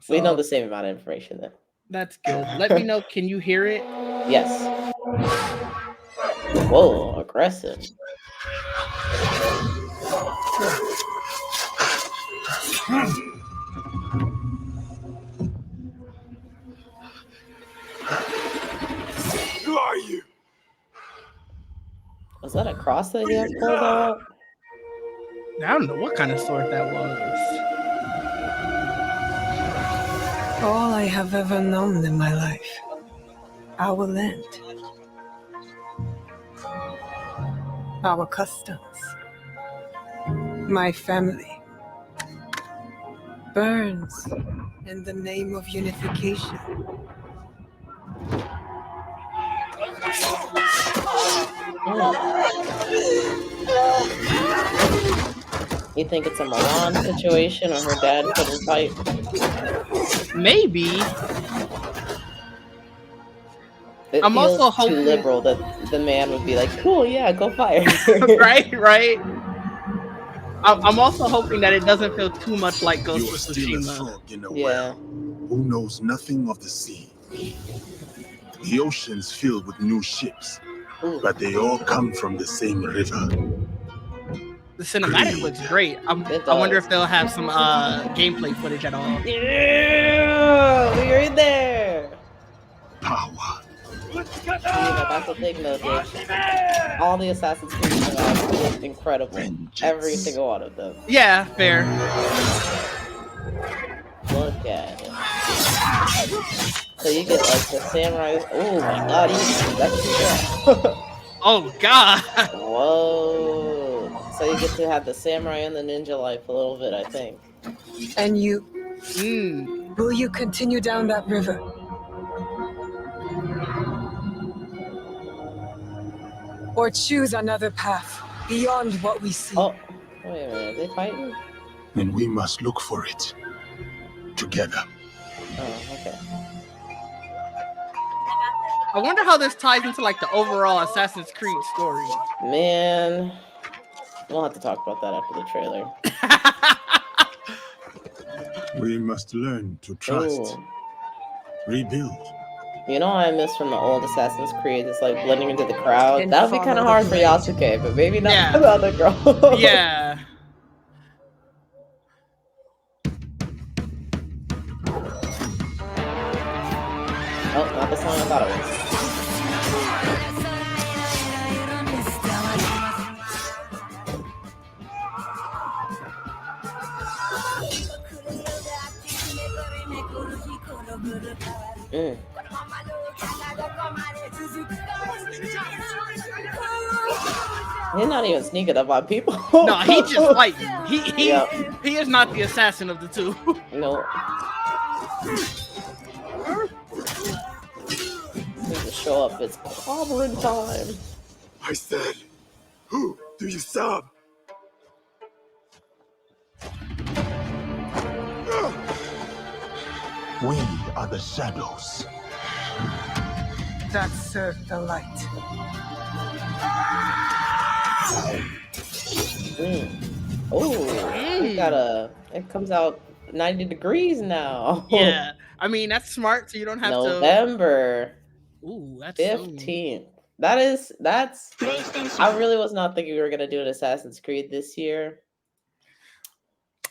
We know So the same amount of information then. that's good. Let me know. Can you hear it? Yes. Whoa, aggressive. Who are you? Was that a cross that he had pulled out? I don't know what kind of sword that was. All I have ever known in my life. Our land. Our customs. My family. Burns in the name of unification. You think it's a Milan situation or her dad couldn't fight? Maybe. It I'm feels also too hoping. liberal that the man would be like, cool, yeah, go fire. Right. I'm also hoping that it doesn't feel too much like Ghost You are of still a Tsushima. frog in a Yeah. well who knows nothing of the sea. The ocean's filled with new ships, Ooh. but they all come from the same river. The cinematic looks great. It I wonder does. if they'll have some gameplay footage at all. Yeah, we're in there. Power. That's the thing though, Jake. All the Assassin's Creed cinematics look incredible. Vengeance. Every single one of them. Yeah, fair. Look at it. So you get like the samurai. Oh my god, you get that's Oh god. Whoa. So you get to have the samurai and the ninja life a little bit, I think. And you? Mm. Will you continue down that river? Or choose another path beyond what we see? Oh, wait a minute. Are they fighting? And we must look for it together. Oh, okay. I wonder how this ties into like the overall Assassin's Creed story. Man, we'll have to talk about that after the trailer. We must learn to trust. Ooh. Rebuild. You know what I miss from the old Assassin's Creed? It's like blending into the crowd. That would be kind of hard for Yasuke, but maybe not for the other girl. Yeah. Oh, not the song I thought it was. He's not even sneaking up on people. No, he just fighting. He is not the assassin of the two. No. Need to show up. It's clobbering time. I said, who do you serve? We are the shadows. That serve the light. Oh, we got it comes out 90 degrees now. Yeah. I mean, that's smart, so you don't have November. Ooh, that's 15th. That's I really was not thinking we were gonna do an Assassin's Creed this year.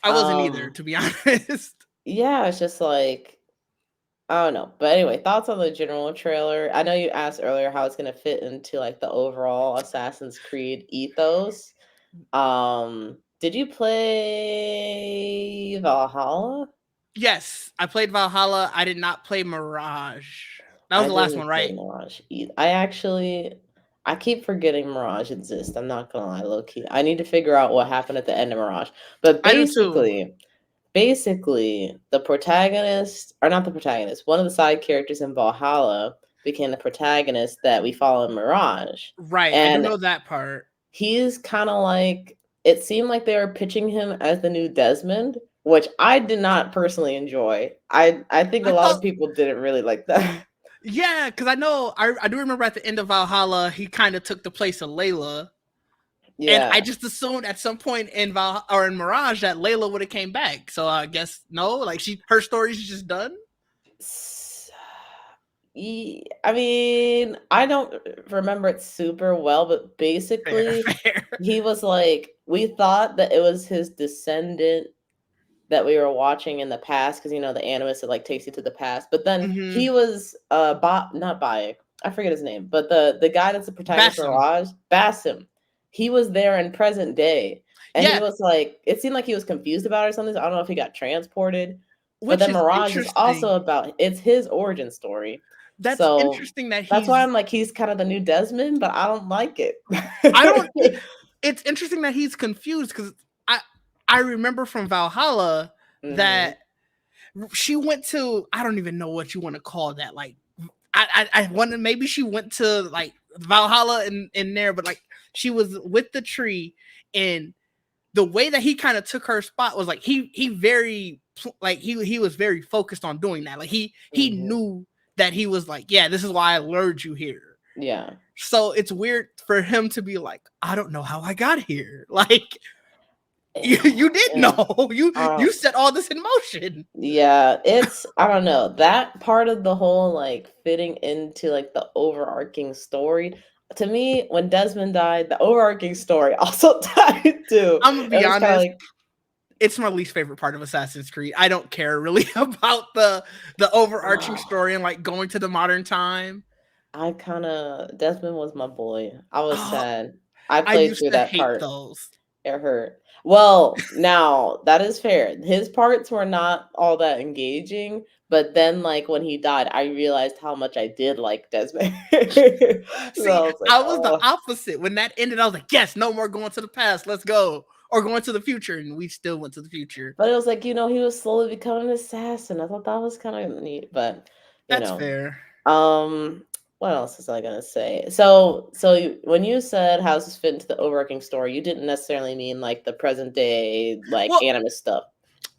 I wasn't either, to be honest. Yeah, it's just like I don't know. But anyway, thoughts on the general trailer. I know you asked earlier how it's gonna fit into like the overall Assassin's Creed ethos. Did you play Valhalla? Yes, I played Valhalla. I did not play Mirage. That was the last one, right? Mirage either. I keep forgetting Mirage exists. I'm not gonna lie, low key. I need to figure out what happened at the end of Mirage. But basically, the protagonist, or not the protagonist, one of the side characters in Valhalla became the protagonist that we follow in Mirage. Right, and I do know that part. He's kind of like, it seemed like they were pitching him as the new Desmond, which I did not personally enjoy. I think a lot of people didn't really like that. Yeah, because I do remember at the end of Valhalla, he kind of took the place of Layla. And I Yeah. just assumed at some point in in Mirage that Layla would have came back. So I guess no, like her story's just done. I mean, I don't remember it super well, but Fair, basically, fair. he was like, we thought that it was his descendant that we were watching in the past because the animus it like takes you to the past. But then Mm-hmm. he was not Bayek, I forget his name, but the guy that's the protagonist for Bassam. Mirage, Basim, he was there in present day, and he Yeah, was like, it seemed like he was confused about it or something. So I don't know if he got transported, but which then is Mirage is interesting. also about it's his origin story. That's So interesting that that's why he's. I'm like he's kind of the new Desmond, but I don't like it. I don't. It's interesting that he's confused because I remember from Valhalla Hmm. that she went to, I don't even know what you want to call that. Like I wonder, maybe she went to like Valhalla in there, but like she was with the tree, and the way that he kind of took her spot was like he very like he was very focused on doing that. Like he Hmm. knew that he was like, yeah, this is why I lured you here. Yeah. So it's weird for him to be like, I don't know how I got here. Like you did Yeah. know. Uh, You set all this in motion. Yeah, it's I don't know. That part of the whole like fitting into like the overarching story. To me, when Desmond died, the overarching story also died too. I'm gonna It be was kind of honest, like, it's my least favorite part of Assassin's Creed. I don't care really about the overarching story and like going to the modern time. I kind of Desmond was my boy. I was Oh, sad. I I played used through to that hate part. those. It hurt. Well, now that is fair. His parts were not all that engaging, but then like when he died, I realized how much I did like Desmond. So I See, was like, I was the oh. opposite. When that ended, I was like, yes, no more going to the past. Let's go. Or going to the future. And we still went to the future. But it was like, he was slowly becoming an assassin. I thought that was kind of neat, but you That's know, fair. um, what else was I gonna say? So when you said how does this fit into the overarching story, you didn't necessarily mean like the present day, like Well, animus stuff.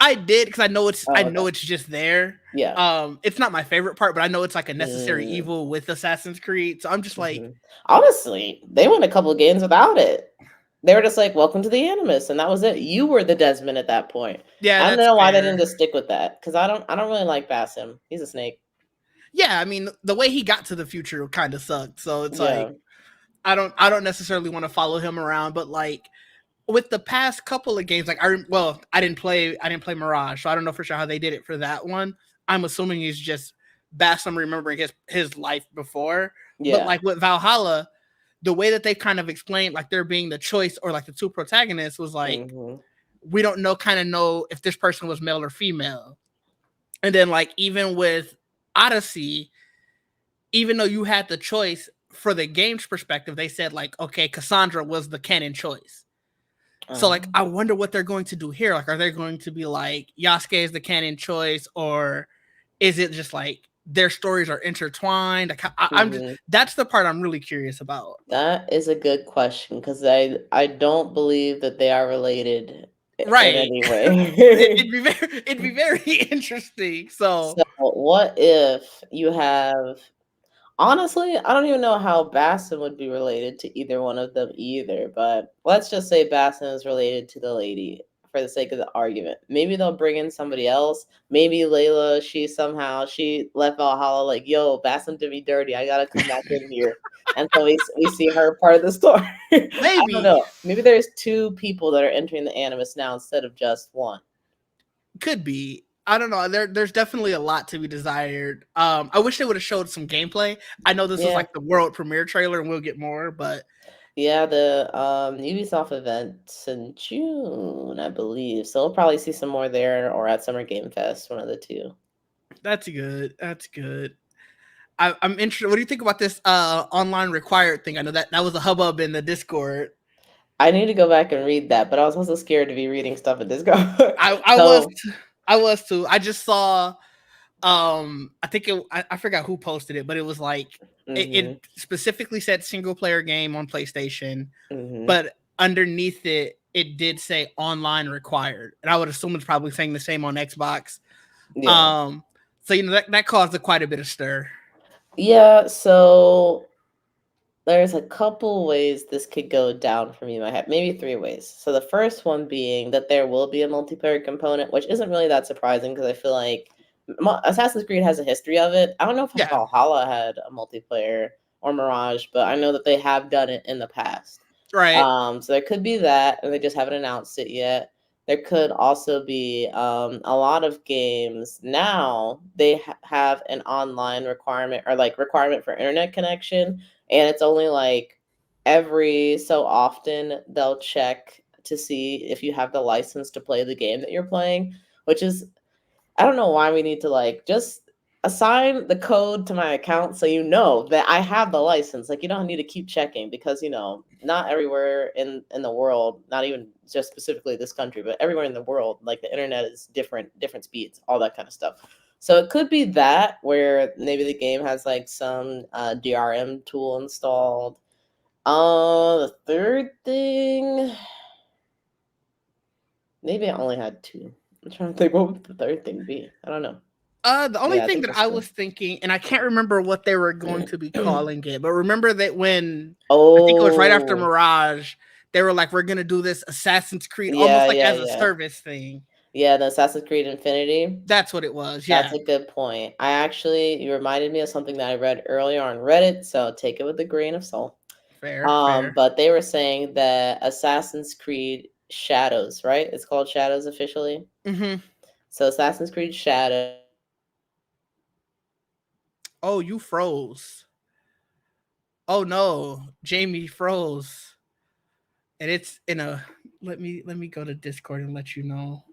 I did because I Oh, okay. know it's just there. Yeah. It's not my favorite part, but I know it's like a necessary Mm, evil with Assassin's Creed. So I'm just like, mhm. Honestly, they went a couple of games without it. They were just like, "Welcome to the Animus," and that was it. You were the Desmond at that point. yeah, I don't that's know why they fair. didn't just stick with that because I don't really like Basim. He's a snake. Yeah, I mean the way he got to the future kind of sucked. So it's like Yeah. I don't necessarily want to follow him around, but like with the past couple of games, like I didn't play Mirage, so I don't know for sure how they did it for that one. I'm assuming he's just Bassam remembering his life before, but Yeah. like with Valhalla, the way that they kind of explained like there being the choice or like the two protagonists was like Hmm. we don't know if this person was male or female, and then like even with Odyssey, even though you had the choice for the game's perspective, they said like okay, Cassandra was the canon choice. So like I wonder what they're going to do here. Like, are they going to be like Yasuke is the canon choice, or is it just like their stories are intertwined? Like I'm just Hmm. that's the part I'm really curious about. That is a good question because I don't believe that they are related in Right. any way. It'd be very interesting. So So what if you have honestly, I don't even know how Basson would be related to either one of them either, but let's just say Basson is related to the lady for the sake of the argument. Maybe they'll bring in somebody else. Maybe Layla, she left Valhalla like, yo, Basson did me dirty. I gotta come back in here. And so we see her part of the story. I don't maybe know. Maybe there's two people that are entering the Animus now instead of just one. could be. I don't know. There's definitely a lot to be desired. I wish they would have showed some gameplay. I know this was Yeah. like the world premiere trailer, and we'll get more, but Yeah, the Ubisoft event's in June, I believe. So we'll probably see some more there or at Summer Game Fest, one of the two. that's good. That's good. I'm interested. What do you think about this online required thing? I know that was a hubbub in the Discord. I need to go back and read that, but I was also scared to be reading stuff at Discord. I was So, I was too. I just saw I think I forgot who posted it, but it was like it mhm, specifically said single player game on PlayStation, mhm, but underneath it did say online required. And I would assume it's probably saying the same on Xbox. yeah. Um so that caused quite a bit of stir. Yeah, so there's a couple ways this could go down for me in my head, maybe 3 ways. So the first one being that there will be a multiplayer component, which isn't really that surprising because I feel like Assassin's Creed has a history of it. I don't know if Yeah. Valhalla had a multiplayer or Mirage, but I know that they have done it in the past. Right. So there could be that, and they just haven't announced it yet. There could also be a lot of games now. They have an online requirement or like requirement for internet connection, and it's only like every so often they'll check to see if you have the license to play the game that you're playing, which is I don't know why we need to like just assign the code to my account so you know that I have the license. Like you don't need to keep checking because not everywhere in the world, not even just specifically this country, but everywhere in the world, like the internet is different speeds, all that kind of stuff. So it could be that where maybe the game has like some DRM tool installed. The third thing, maybe I only had two. I'm trying to think what would the third thing be. I don't know. The only Yeah, I thing think that that's I true. was thinking, and I can't remember what they were going to be calling it, but remember that when I think it was right after Oh, Mirage, they were like, "We're gonna do this Assassin's Creed yeah, almost like yeah, as a yeah. service thing." Yeah, the Assassin's Creed Infinity. That's what it was. That's Yeah, a good point. You reminded me of something that I read earlier on Reddit, so take it with a grain of salt. fair, fair. But they were saying that Assassin's Creed Shadows, right? It's called Shadows officially. Hmm. So Assassin's Creed Shadows. Oh, you froze. Oh no, Jamie froze, and it's in a. Let me go to Discord and let you know.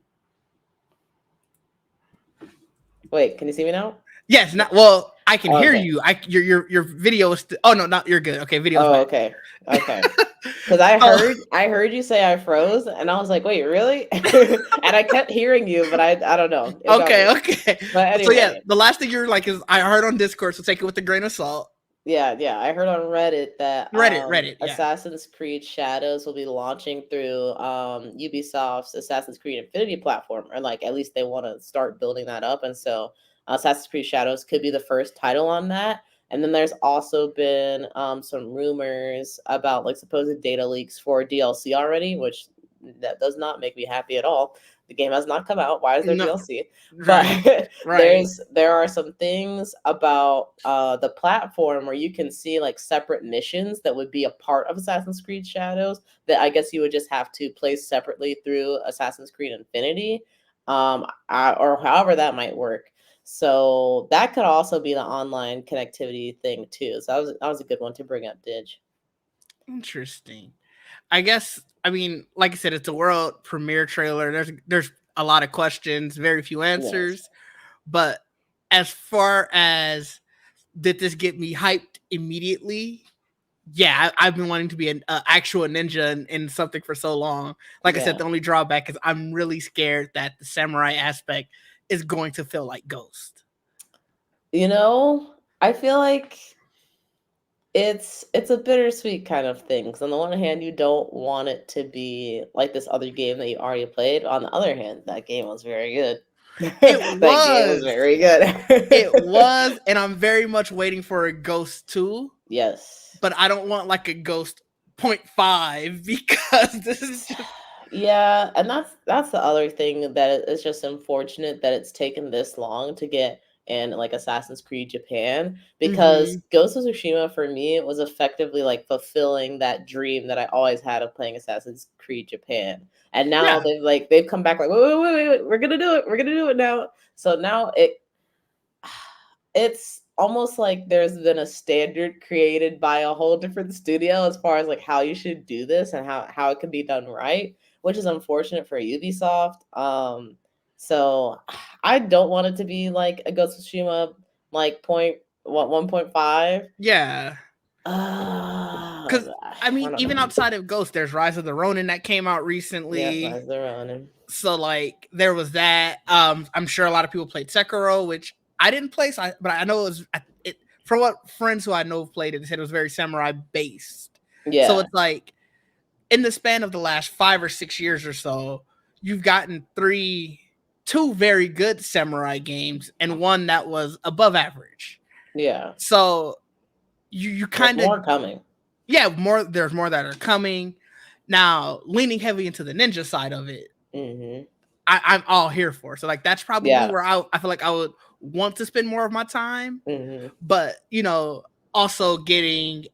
Wait, can you see me now? Yes, not well. I can Oh, hear okay. you. Your video is. Oh no, not you're good. Okay, video's Oh, back. okay. Okay. Because I So heard you say I froze, and I was like, wait, really? And I kept hearing you, but I don't know. It got okay, weird. okay. But So yeah, anyway, the last thing you're like is I heard on Discord, so take it with a grain of salt. yeah, I heard on Reddit that Reddit, yeah. Assassin's Creed Shadows will be launching through Ubisoft's Assassin's Creed Infinity platform, or like at least they want to start building that up, and so Assassin's Creed Shadows could be the first title on that. And then there's also been some rumors about like supposed data leaks for DLC already, which that does not make me happy at all. The game has not come out. Why is there No, DLC? right, But right. there are some things about the platform where you can see like separate missions that would be a part of Assassin's Creed Shadows that I guess you would just have to play separately through Assassin's Creed Infinity, or however that might work. So that could also be the online connectivity thing too. So that was a good one to bring up, Dig. Interesting. I guess I mean, like I said, it's a world premiere trailer. There's a lot of questions, very few Yes. answers. But as far as did this get me hyped immediately? Yeah, I've been wanting to be an actual ninja in something for so long. Like I said, Yeah. the only drawback is I'm really scared that the samurai aspect is going to feel like Ghost. I feel like it's a bittersweet kind of thing. 'Cause on the one hand, you don't want it to be like this other game that you already played. On the other hand, that game was very good. It That game was was. very good. It was, and I'm very much waiting for a Ghost 2, Yes. but I don't want like a Ghost 0.5 because this is just Yeah, and that's the other thing that it's just unfortunate that it's taken this long to get in like Assassin's Creed Japan because Mhm. Ghost of Tsushima for me was effectively like fulfilling that dream that I always had of playing Assassin's Creed Japan. And now Yeah. they've come back like wait, we're gonna do it. We're gonna do it now. So now it's almost like there's been a standard created by a whole different studio as far as like how you should do this and how it can be done right, which is unfortunate for Ubisoft. So I don't want it to be like a Ghost of Tsushima like 1.5. Yeah. Uh, Because I I mean, don't even know. outside of Ghost, there's Rise of the Ronin that came out Yeah, recently. Rise of the Ronin. So like there was that. I'm sure a lot of people played Sekiro, which I didn't play, but I know it from what friends who I know played it, they said it was very samurai based. So Yeah, it's like in the span of the last 5 or 6 years or so, you've gotten two very good samurai games and one that was above average. yeah. So you There's kind of more coming. There's more that are coming. Now, leaning heavy into the ninja side of it, I'm all here for. So like that's probably where I feel like I would want to spend more of my time. But also getting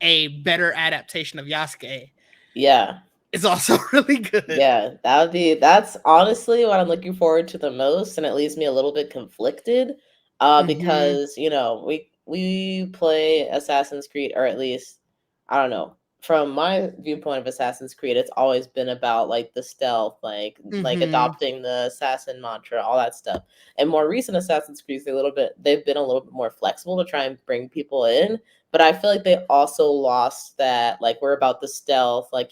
a better adaptation of Yasuke. Yeah. It's also really good. Yeah, that's honestly what I'm looking forward to the most, and it leaves me a little bit conflicted. Because we play Assassin's Creed, or at least I don't know. From my viewpoint of Assassin's Creed, it's always been about like the stealth, like adopting the assassin mantra, all that stuff. And more recent Assassin's Creeds, they've been a little bit more flexible to try and bring people in. But I feel like they also lost that, like we're about the stealth, like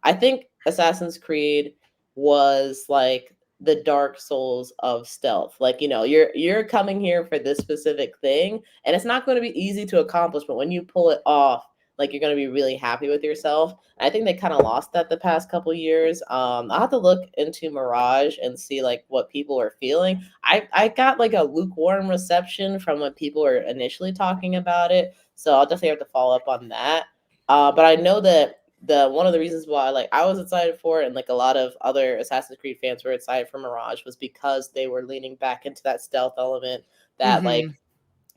I think Assassin's Creed was like the Dark Souls of stealth. Like, you're coming here for this specific thing, and it's not going to be easy to accomplish, but when you pull it off, like you're going to be really happy with yourself. And I think they kind of lost that the past couple years. I'll have to look into Mirage and see like what people are feeling. I got like a lukewarm reception from when people were initially talking about it, so I'll definitely have to follow up on that. But I know that one of the reasons why like I was excited for it, and like a lot of other Assassin's Creed fans were excited for Mirage, was because they were leaning back into that stealth element, that like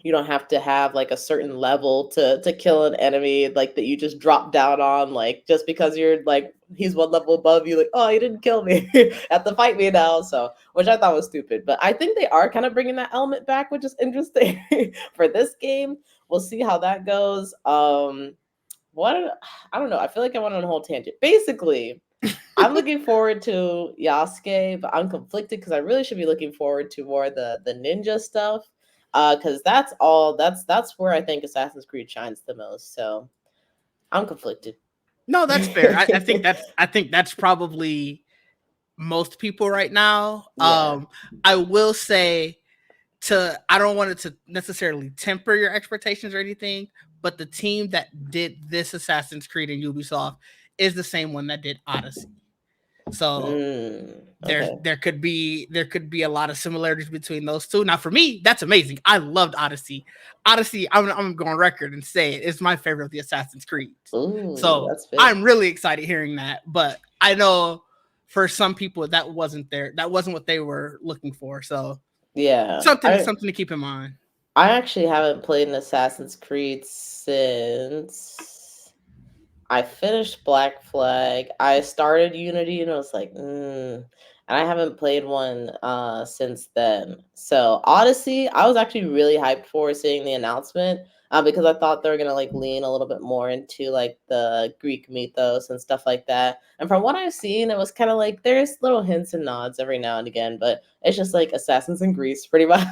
you don't have to have like a certain level to kill an enemy, like that you just drop down on, like just because you're like he's one level above you, like, oh, he didn't kill me, have to fight me now. So, which I thought was stupid, but I think they are kind of bringing that element back, which is interesting for this game. We'll see how that goes. What I don't know. I feel like I went on a whole tangent. Basically, I'm looking forward to Yasuke, but I'm conflicted because I really should be looking forward to more the ninja stuff. Because that's where I think Assassin's Creed shines the most. So I'm conflicted. No, that's fair. I think that's probably most people right now. Yeah. I will say I don't want it to necessarily temper your expectations or anything, but the team that did this Assassin's Creed in Ubisoft is the same one that did Odyssey. So okay. there could be a lot of similarities between those two. Now for me, that's amazing. I loved Odyssey. I'm going record and say it's my favorite of the Assassin's Creed. So that's big. I'm really excited hearing that. But I know for some people that wasn't what they were looking for. So yeah, something to keep in mind. I actually haven't played an Assassin's Creed since I finished Black Flag. I started Unity and I was like, and I haven't played one since then. So Odyssey, I was actually really hyped for seeing the announcement, because I thought they were gonna like lean a little bit more into like the Greek mythos and stuff like that. And from what I've seen, it was kind of like there's little hints and nods every now and again, but it's just like Assassins in Greece, pretty much,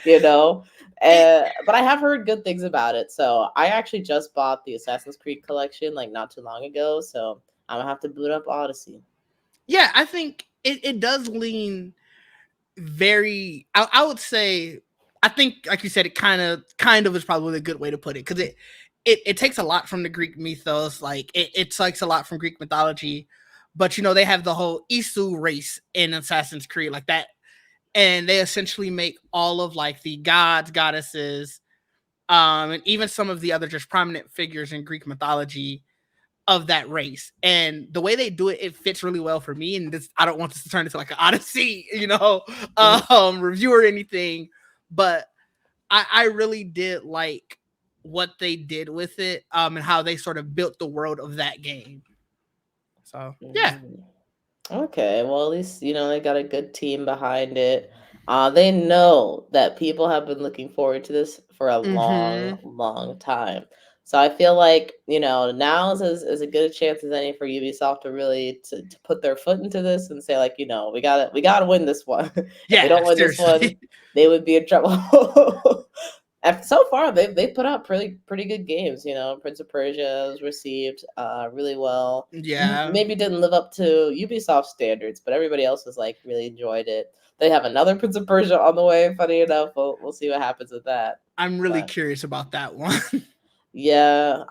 you know. But I have heard good things about it. So I actually just bought the Assassin's Creed collection like not too long ago. So I'm gonna have to boot up Odyssey. Yeah, I think it does lean very. I would say. I think, like you said, it kind of is probably a good way to put it, because it takes a lot from the Greek mythos. Like it takes a lot from Greek mythology, but they have the whole Isu race in Assassin's Creed, like that, and they essentially make all of like the gods, goddesses, and even some of the other just prominent figures in Greek mythology of that race. And the way they do it, it fits really well for me. And I don't want this to turn into like an Odyssey, review or anything. But I really did like what they did with it, and how they sort of built the world of that game. So yeah. Okay, well, at least they got a good team behind it. They know that people have been looking forward to this for a long, long time. So I feel like now is a good chance as any for Ubisoft to really to put their foot into this and say like we gotta win this one. If we don't win this one, they would be in trouble. And so far, they put out pretty good games. Prince of Persia was received really well. Yeah, Maybe didn't live up to Ubisoft standards, but everybody else was like really enjoyed it. They have another Prince of Persia on the way. Funny enough, we'll see what happens with that. I'm really curious about that one. Yeah,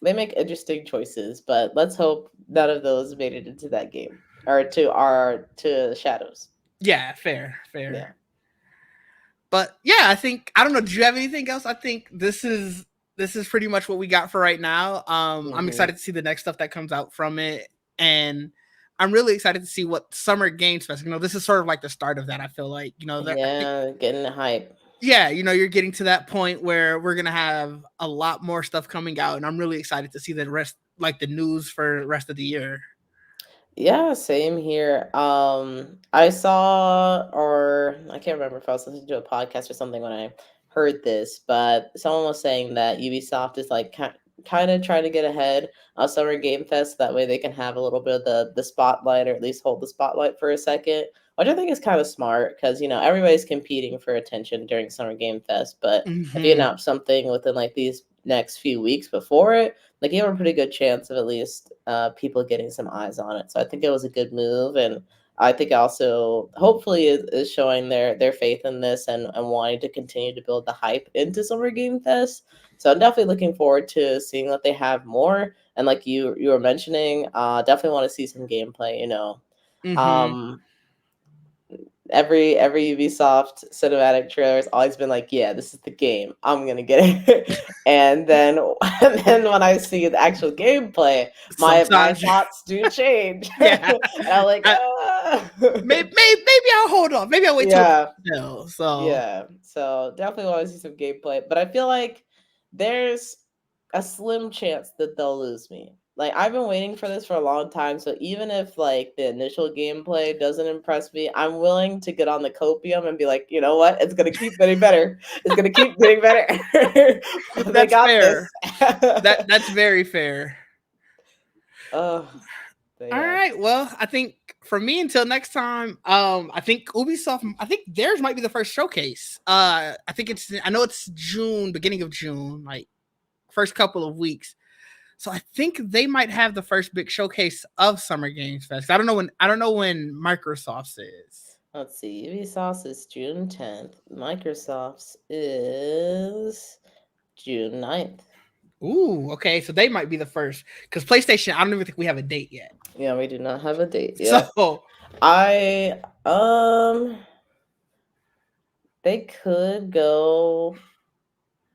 they make interesting choices, but let's hope none of those made it into that game or to Shadows. Yeah, fair. Yeah. But yeah, I don't know. Do you have anything else? I think this is this is pretty much what we got for right now. I'm excited to see the next stuff that comes out from it, and I'm really excited to see what Summer Games Fest. This is sort of like the start of that. I feel like getting the hype. Yeah, you're getting to that point where we're gonna have a lot more stuff coming out, and I'm really excited to see the rest, like the news for the rest of the year. Yeah, same here. I saw, or I can't remember if I was listening to a podcast or something when I heard this, but someone was saying that Ubisoft is like kind of trying to get ahead of Summer Game Fest. That way they can have a little bit of the spotlight, or at least hold the spotlight for a second, which I think is kind of smart because everybody's competing for attention during Summer Game Fest. But if you announce something within like these next few weeks before it, like you have a pretty good chance of at least people getting some eyes on it. So I think it was a good move, and I think also hopefully is showing their faith in this, and wanting to continue to build the hype into Summer Game Fest. So I'm definitely looking forward to seeing that they have more. And like you were mentioning, definitely want to see some gameplay. Every Ubisoft cinematic trailer has always been like, yeah, this is the game, I'm gonna get it. and then when I see the actual gameplay, my thoughts do change. Yeah. And I'm like, maybe I'll hold off, maybe I'll wait till so definitely want to see some gameplay, but I feel like there's a slim chance that they'll lose me. Like, I've been waiting for this for a long time, so even if like the initial gameplay doesn't impress me, I'm willing to get on the copium and be like, you know what, it's gonna keep getting better. It's gonna keep getting better. That's fair. That's very fair. All right, well, I think for me, until next time, I think Ubisoft, I think theirs might be the first showcase. I know it's June, beginning of June, like first couple of weeks. So I think they might have the first big showcase of Summer Games Fest. I don't know when Microsoft's is. Let's see. Ubisoft's is June 10th. Microsoft's is June 9th. Ooh, okay. So they might be the first. Because PlayStation, I don't even think we have a date yet. Yeah, we do not have a date yet. So they could go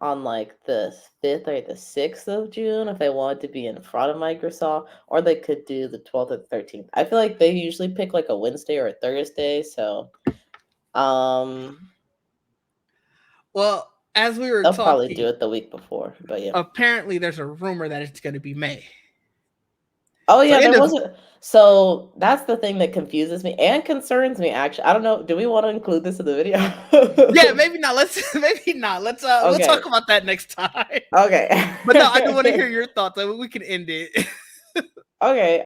on like the 5th or the 6th of June if they wanted to be in front of Microsoft, or they could do the 12th or the 13th. I feel like they usually pick like a Wednesday or a Thursday, so well, as we were they'll talking, probably do it the week before, but yeah. Apparently there's a rumor that it's going to be May. Oh yeah, there wasn't. So that's the thing that confuses me and concerns me. Actually, I don't know. Do we want to include this in the video? Yeah, maybe not. Let's we'll talk about that next time. Okay. But no, I do want to hear your thoughts. We can end it. Okay.